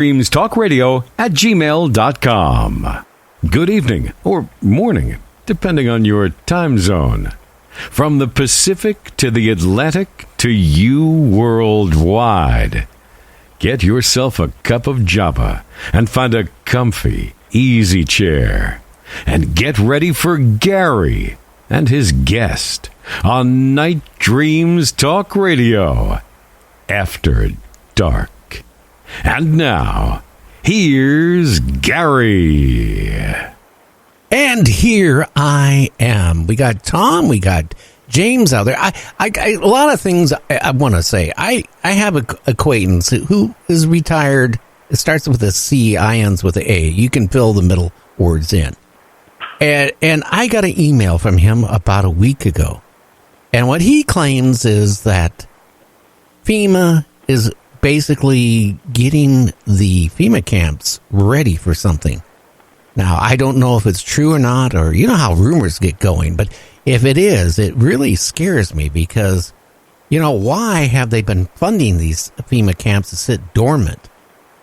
dreamstalkradio@gmail.com. Good evening or morning, depending on your time zone. From the Pacific to the Atlantic to you worldwide. Get yourself a cup of Java and find a comfy, easy chair. And get ready for Gary and his guest on Night Dreams Talk Radio After Dark. And now, here's Gary. And here I am. We got Tom, we got James out there. A lot of things I want to say. I have an acquaintance who is retired. It starts with a C, ends with an A. You can fill the middle words in. And I got an email from him about a week ago. And what he claims is that FEMA is basically getting the FEMA camps ready for something. Now, I don't know if it's true or not, or you know how rumors get going, but if it is, it really scares me because, why have they been funding these FEMA camps to sit dormant?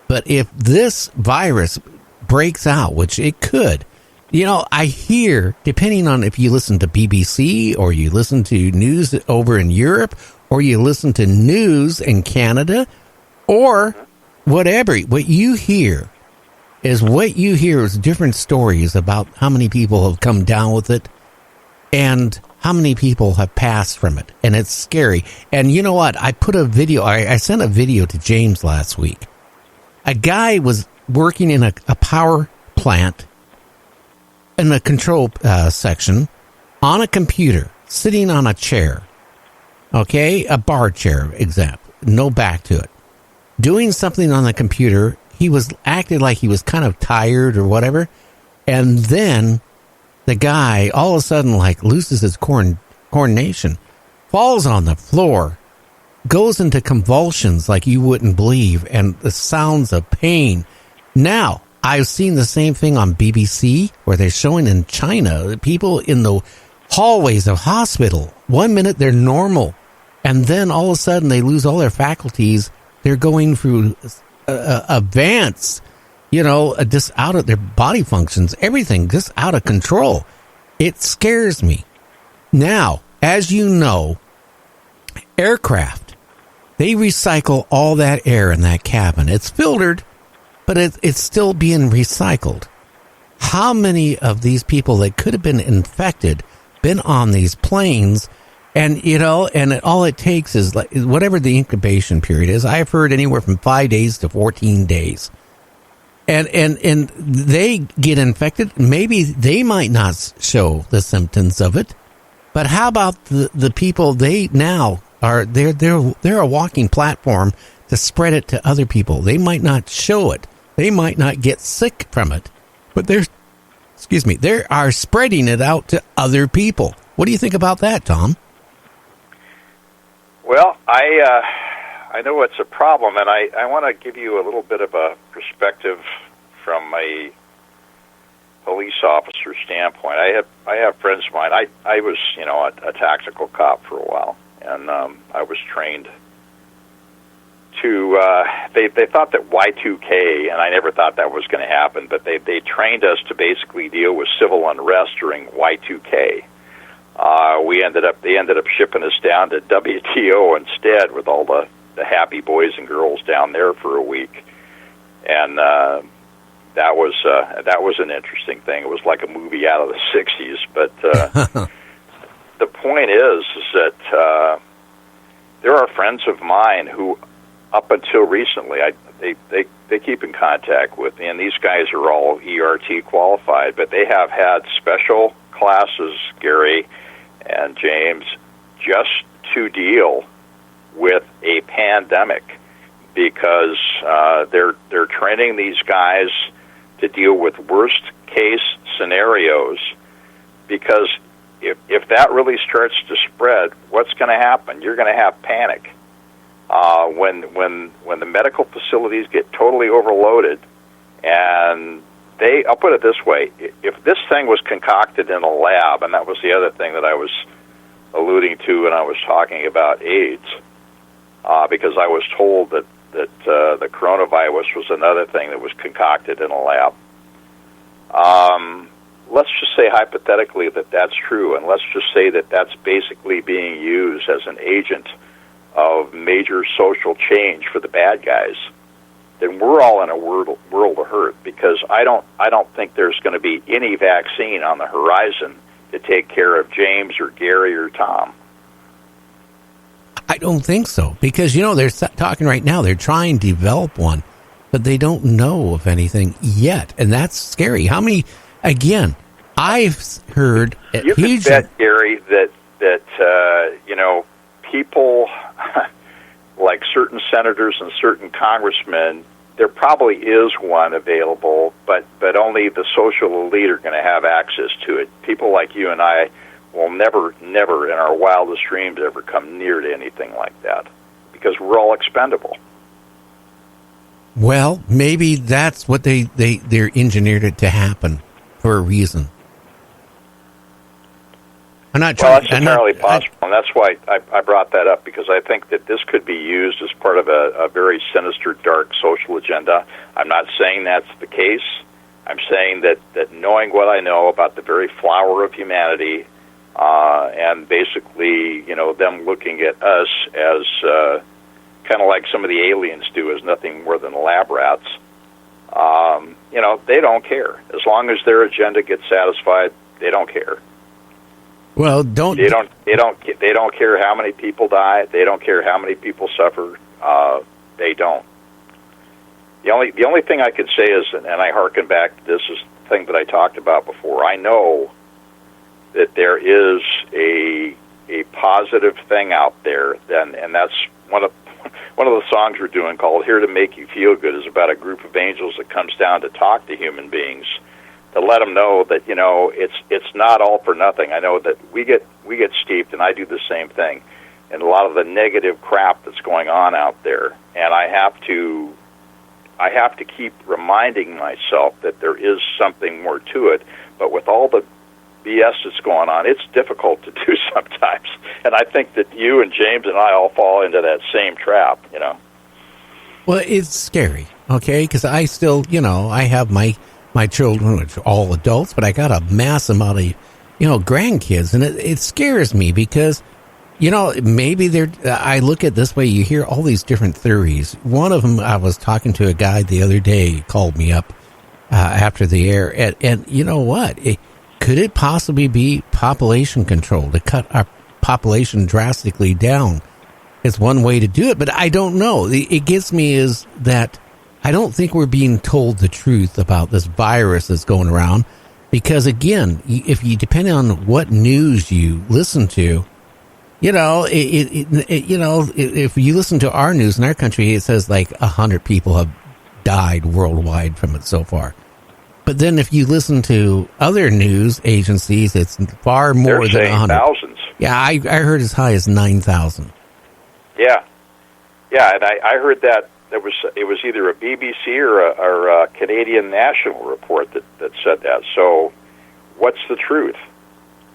But if this virus breaks out, which it could, I hear, depending on if you listen to BBC or you listen to news over in Europe or you listen to news in Canada or whatever, what you hear is different stories about how many people have come down with it and how many people have passed from it. And it's scary. And you know what? I put a video, I sent a video to James last week. A guy was working in a power plant in the control section on a computer, sitting on a chair. Okay? A bar chair, example. No back to it. Doing something on the computer. He was acting like he was kind of tired or whatever. And then the guy all of a sudden loses his coordination, falls on the floor, goes into convulsions like you wouldn't believe, and the sounds of pain. Now, I've seen the same thing on BBC where they're showing in China, people in the hallways of hospital. 1 minute they're normal, and then all of a sudden they lose all their faculties. They're going through advance, just out of their body functions, everything just out of control. It scares me. Now, as you know, aircraft, they recycle all that air in that cabin. It's filtered, but it's still being recycled. How many of these people that could have been infected, been on these planes, and, all it takes is whatever the incubation period is. I've heard anywhere from 5 days to 14 days. And they get infected. Maybe they might not show the symptoms of it. But how about the people they're a walking platform to spread it to other people. They might not show it. They might not get sick from it. But they are spreading it out to other people. What do you think about that, Tom? Well, I know it's a problem, and I want to give you a little bit of a perspective from a police officer standpoint. I have friends of mine. I was a tactical cop for a while, and I was trained to. They thought that Y2K, and I never thought that was going to happen, but they trained us to basically deal with civil unrest during Y2K. They ended up shipping us down to WTO instead with all the happy boys and girls down there for a week, and that was an interesting thing. It was like a movie out of the '60s. But the point is that there are friends of mine who, up until recently, they keep in contact with me, and these guys are all ERT qualified, but they have had special classes, Gary and James, just to deal with a pandemic, because they're training these guys to deal with worst case scenarios, because if that really starts to spread, what's going to happen? You're going to have panic. When the medical facilities get totally overloaded, and I'll put it this way, if this thing was concocted in a lab, and that was the other thing that I was alluding to when I was talking about AIDS, because I was told that the coronavirus was another thing that was concocted in a lab. Let's just say hypothetically that that's true, and let's just say that that's basically being used as an agent of major social change for the bad guys. Then we're all in a world of hurt, because I don't think there's going to be any vaccine on the horizon to take care of James or Gary or Tom. I don't think so, because, they're talking right now, they're trying to develop one, but they don't know of anything yet, and that's scary. How many, again, I've heard... You can bet, Gary, that people like certain senators and certain congressmen, there probably is one available, but only the social elite are going to have access to it. People like you and I will never in our wildest dreams ever come near to anything like that, because we're all expendable. Well, maybe that's what they're engineered it to happen for a reason. That's entirely possible, and that's why I brought that up, because I think that this could be used as part of a very sinister, dark social agenda. I'm not saying that's the case. I'm saying that knowing what I know about the very flower of humanity, and basically, them looking at us as kind of like some of the aliens do, as nothing more than lab rats. They don't care. As long as their agenda gets satisfied, they don't care. Well, they don't care how many people die. They don't care how many people suffer. They don't. The only thing I could say is, and I hearken back to this is the thing that I talked about before. I know that there is a positive thing out there, and that's one of the songs we're doing called "Here to Make You Feel Good" is about a group of angels that comes down to talk to human beings, to let them know that it's not all for nothing. I know that we get steeped, and I do the same thing, in a lot of the negative crap that's going on out there, and I have to keep reminding myself that there is something more to it. But with all the BS that's going on, it's difficult to do sometimes, and I think that you and James and I all fall into that same trap. Well, it's scary, okay? Because I still, I have my children, which are all adults, but I got a mass amount of, grandkids, and it scares me because, maybe I look at it this way, you hear all these different theories. One of them, I was talking to a guy the other day, he called me up after the air, and you know what? Could it possibly be population control, to cut our population drastically down? It's one way to do it, but I don't know. It gets me is that I don't think we're being told the truth about this virus that's going around, because again, if you depend on what news you listen to, if you listen to our news in our country, it says like 100 people have died worldwide from it so far. But then if you listen to other news agencies, it's far more than 100. Thousands. Yeah, I heard as high as 9,000. Yeah, and I heard that it was either a BBC or a Canadian National report that said that. So what's the truth?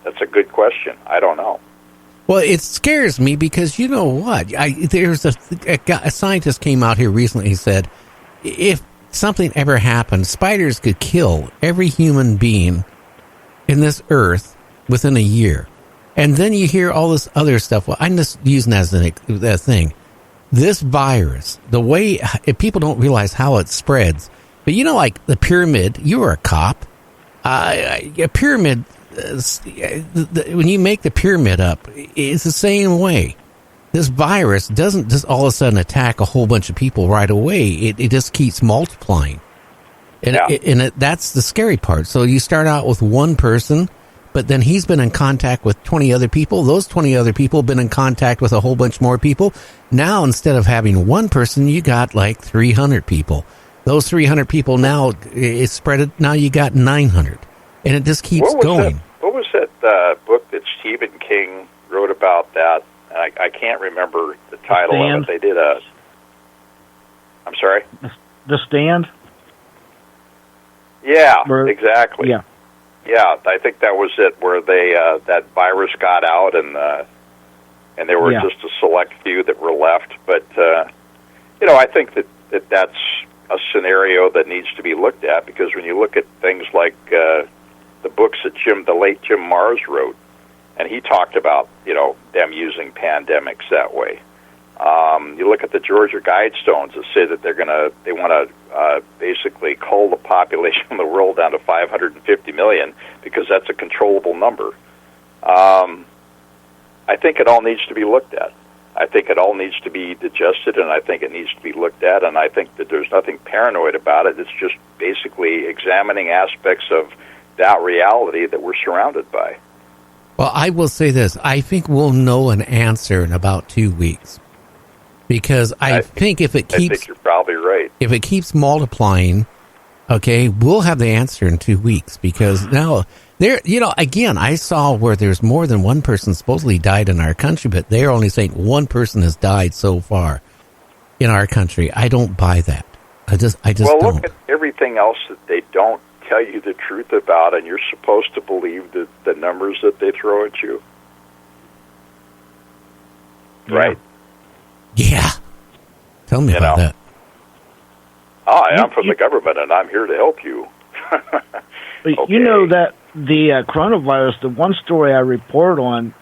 That's a good question. I don't know. Well, it scares me because you know what? There's a scientist came out here recently. He said, if something ever happened, spiders could kill every human being in this earth within a year. And then you hear all this other stuff. Well, I'm just using that as a thing. This virus, the way people don't realize how it spreads, but like the pyramid, you were a cop. A pyramid, when you make the pyramid up, it's the same way. This virus doesn't just all of a sudden attack a whole bunch of people right away. It just keeps multiplying. And that's the scary part. So you start out with one person, but then he's been in contact with 20 other people. Those 20 other people have been in contact with a whole bunch more people. Now, instead of having one person, you got like 300 people. Those 300 people now, it's spread it. Now you got 900. And it just keeps going. What was that book that Stephen King wrote about that? I can't remember the title of it. They did I'm sorry? The Stand? Yeah, exactly. Yeah. Yeah, I think that was it, where they that virus got out, and there were just a select few that were left. But I think that's a scenario that needs to be looked at, because when you look at things like the books that the late Jim Mars wrote, and he talked about, them using pandemics that way. You look at the Georgia Guidestones that say that they want to basically cull the population of the world down to 550 million because that's a controllable number. I think it all needs to be looked at. I think it all needs to be digested, and I think it needs to be looked at, and I think that there's nothing paranoid about it. It's just basically examining aspects of that reality that we're surrounded by. Well, I will say this. I think we'll know an answer in about 2 weeks. Because I think if it keeps... I think you're probably right. If it keeps multiplying, okay, we'll have the answer in 2 weeks. Because now... again, I saw where there's more than one person supposedly died in our country, but they're only saying one person has died so far in our country. I don't buy that. I just don't. Look at everything else that they don't tell you the truth about, and you're supposed to believe the numbers that they throw at you. Right? Yeah. Tell me about that. I'm from the government, and I'm here to help you. Okay. You know that the coronavirus, the one story I report on,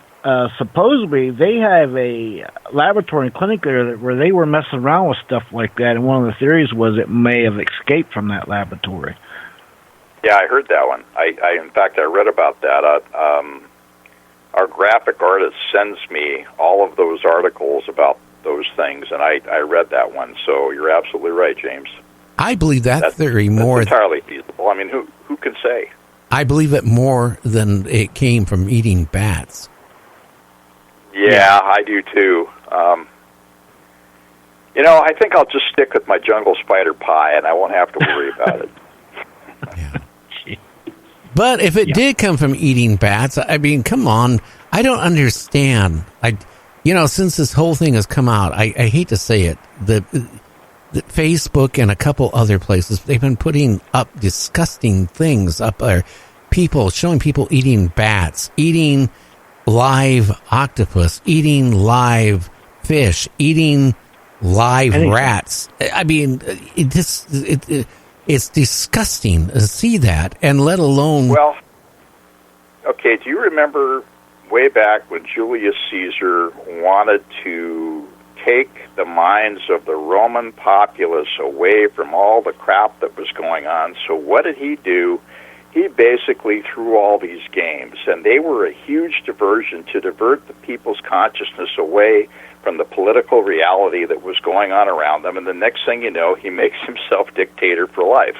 supposedly they have a laboratory and clinic there where they were messing around with stuff like that, and one of the theories was it may have escaped from that laboratory. Yeah, I heard that one. In fact, I read about that. Our graphic artist sends me all of those articles about those things, and I read that one. So you're absolutely right, James. I believe that theory more. That's entirely feasible. I mean, who can say? I believe it more than it came from eating bats. Yeah, I do too. I think I'll just stick with my jungle spider pie, and I won't have to worry about it. Yeah. But if it did come from eating bats, I mean, come on. I don't understand. Since this whole thing has come out, I hate to say it, the Facebook and a couple other places, they've been putting up disgusting things up there. Showing people eating bats, eating live octopus, eating live fish, eating live rats. I mean, it's disgusting to see that, and let alone... Well, okay, do you remember way back when Julius Caesar wanted to take the minds of the Roman populace away from all the crap that was going on? So what did he do? He basically threw all these games, and they were a huge diversion to divert the people's consciousness away from the political reality that was going on around them. And the next thing you know, he makes himself dictator for life.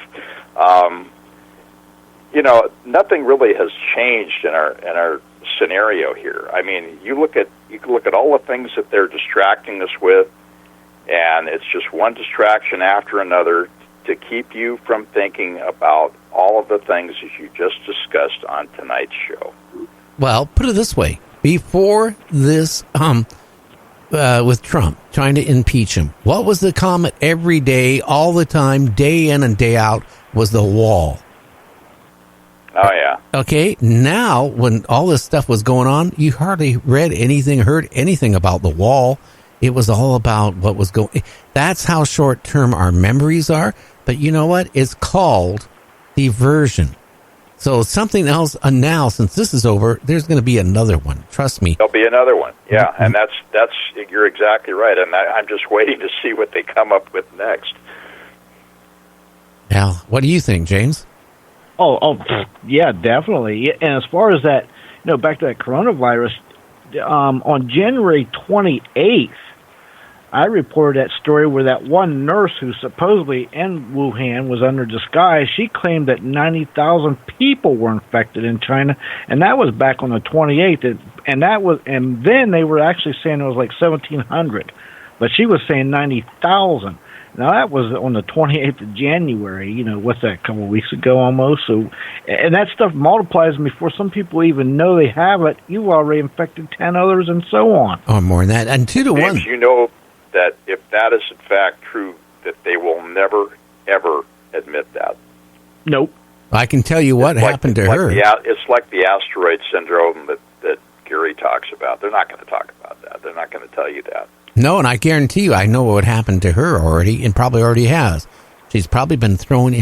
Nothing really has changed in our scenario here. I mean, you look at all the things that they're distracting us with, and it's just one distraction after another to keep you from thinking about all of the things that you just discussed on tonight's show. Well, put it this way. Before this, with Trump trying to impeach him, what was the comment every day, all the time, day in and day out, was the wall. Oh, yeah. Okay, now, when all this stuff was going on, you hardly read anything, heard anything about the wall. It was all about what was going... That's how short-term our memories are. But you know what? It's called diversion. So something else, now, since this is over, there's going to be another one. Trust me. There'll be another one, yeah. And that's you're exactly right. And I'm just waiting to see what they come up with next. Al, what do you think, James? Oh, yeah, definitely. And as far as that, back to that coronavirus, on January 28th, I reported that story where that one nurse who supposedly in Wuhan was under disguise, she claimed that 90,000 people were infected in China, and that was back on the 28th. And then they were actually saying it was like 1,700, but she was saying 90,000. Now, that was on the 28th of January, what's that, a couple of weeks ago almost? So, and that stuff multiplies before some people even know they have it. You've already infected 10 others and so on. Oh, more than that. And 2 to 1. You know that if that is in fact true, that they will never, ever admit that. Nope. I can tell you what happened to her. It's like the asteroid syndrome that Gary talks about. They're not going to talk about that. They're not going to tell you that. No, and I guarantee you, I know what happened to her already, and probably already has. She's probably been thrown in